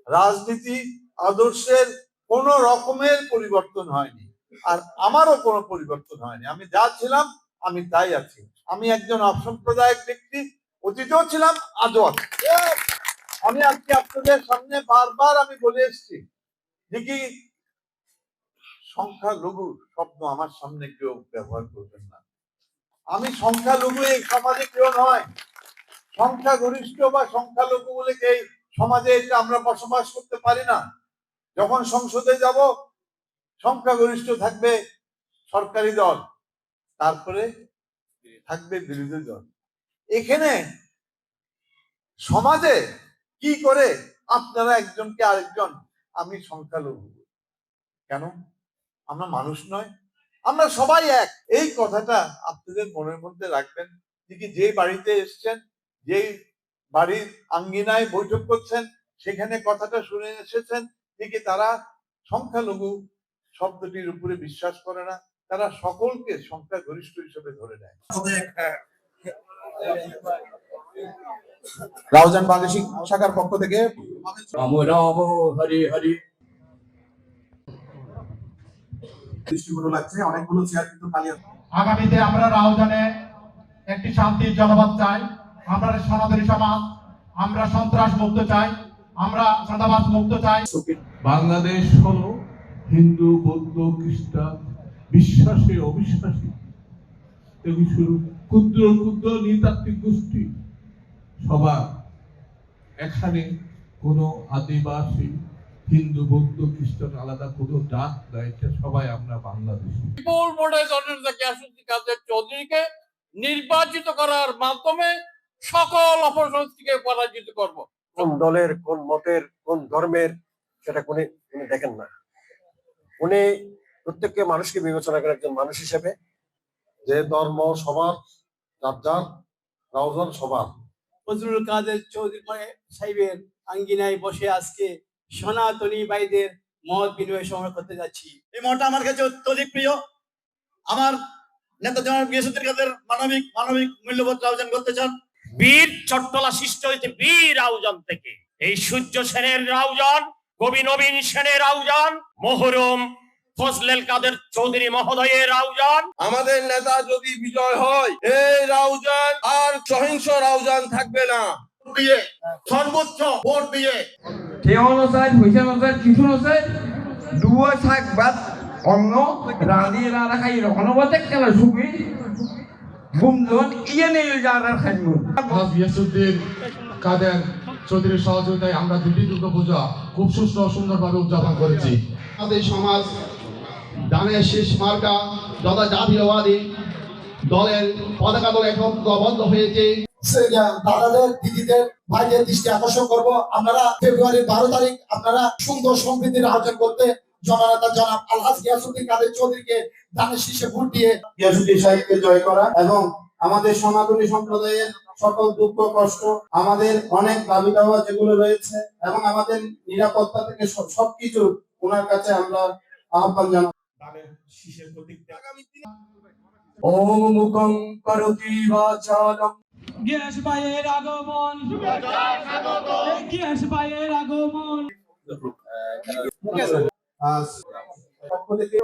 রাজনীতি আদর্শের কোন রকমের পরিবর্তন হয়নি, আর আমারও কোনো পরিবর্তন হয়নি। আমি যা ছিলাম আমি তাই আছি। আমি একজন অসাম্প্রদায়িক ব্যক্তি, অতীতেও ছিলাম, আজও আছি। আমি আজকে আপনাদের সামনে বারবার আমি বলে এসেছি যে কি সংখ্যালঘু শব্দ আমার সামনে কেউ ব্যবহার করবেন না। আমি সংখ্যালঘু এই সমাজে কেউ নয়। সংখ্যাগরিষ্ঠ বা সংখ্যালঘু বলে এই সমাজে এটা আমরা বসবাস করতে পারি না। যখন সংসদে যাব, সংখ্যাগরিষ্ঠ থাকবে সরকারি দল, তারপরে থাকবে বিরোধী দল। এখানে সমাজে কি করে আপনারা একজনকে আরেকজন আমি সংখ্যালঘু, কেন? আমরা মানুষ নয়? আমরা সবাই এক। এই কথাটা আপনাদের মনের মধ্যে রাখবেন। যে বাড়িতে এসছেন, যেই বাড়ির আঙ্গিনায় বৈঠক করছেন, সেখানে কথাটা শুনে এসেছেন যে তারা সংখ্যালঘু শব্দটির উপরে বিশ্বাস করে না, তারা সকলকে সংখ্যাগরিষ্ঠ হিসেবে ধরে নেয়। রাউজান বাংলাদেশী শাখার পক্ষ থেকে হরি হরি লাগছে, অনেকগুলো চেয়ার কিন্তু খালি আছে। আগামীতে আমরা রাউজানে একটি শান্তির জনপদ চাই। আমরা সনাতনী সমাজ, আমরা সন্ত্রাস মুক্ত চাই, আমরা চাঁদাবাজ মুক্ত চাই। বাংলাদেশ হলো হিন্দু, বৌদ্ধ, খ্রিস্টান বিশ্বাসে অবিশ্বাসী থেকে শুরু ক্ষুদ্র ক্ষুদ্র নৃতাত্ত্বিক গোষ্ঠী সবার, এখানে কোনো আদিবাসী, হিন্দু, বৌদ্ধ, খ্রিস্টান আলাদা কোনো জাত নাই। এটা সবাই আমরা বাংলাদেশী। বিপুল ভোটে জননেতা গিয়াসউদ্দিন কাদের চৌধুরীকে নির্বাচিত করার মাধ্যমে সকল অপশক্তিকে পরাজিত করব। কোন দলের, কোন মতের, কোন ধর্মের সেটা উনি দেখেন না। উনি প্রত্যেককে মানুষকে বিবেচনা করে একজন মানুষ হিসেবে, যে ধর্ম সবার, যার যার, রাউজান সবার। ফজলুল কাদের চৌধুরী সাহেবের আঙ্গিনায় বসে আজকে সনাতনী ভাইদের মত বিনিময় সভা করতে যাচ্ছি। এই মতটা আমার কাছে অত্যধিক প্রিয়। আমার নেতা জনাব গিয়াসউদ্দিন কাদের মানবিক মূল্যবোধ রাউজান করতে চান। বীর চট্টলা সৃষ্টি হয়েছে বীর রাউজান থেকে। এই সূর্য সেনের রাউজান, কবি নবীন সেনের রাউজান, মহরম ফজলেল কাদের চৌধুরী মহোদয়ের রাউজান। আমাদের নেতা যদি বিজয় হয়, এই রাউজান আর সহিংস রাউজান থাকবে না। দিয়ে সর্বোচ্চ ভোট দিয়ে কিছু নয় দুয়া শাক বাদ অন্য রাঁধি রাধা খাই রকনবাতে কেন সুবি গুমজন ইয়ে নেই যারা খাইমু। গিয়াসউদ্দিন কাদের চৌধুরীর সহযোগিতায় আমরা দুটি দুর্গাপূজা খুব সুষ্ঠু ও সুন্দরভাবে উদযাপন করেছি। আমাদের সমাজ ডানের শেষ মার্কা যথা জাতীয়বাদী দলের পতাকা দল একত্রবদ্ধ হয়েছে। দাদাদের, দিদিদের, ভাইদের দৃষ্টি আকর্ষণ করব, আপনারা ফেব্রুয়ারির 12 তারিখ আপনারা সুন্দর সমৃদ্ধির আয়োজন করতে জননেতা জনাব আলহাজ গিয়াসউদ্দিন কাদের চৌধুরীকে ধানের শীষে ভোট দিয়ে গিয়াসউদ্দিন সাহেবকে জয় করা এবং আমাদের সনাতনী সম্প্রদায়ের সকল দুঃখ কষ্ট, আমাদের অনেক দাবি দাওয়া যেগুলো রয়েছে এবং আমাদের নিরাপত্তা থেকে সবকিছু ওনার কাছে আমরা আহ্বান জানাবো। ওম মুখং করতি বাচালম। গিয়াস ভাইয়ের আগমন, গিয়াস ভাইয়ের আগমন। পক্ষ থেকে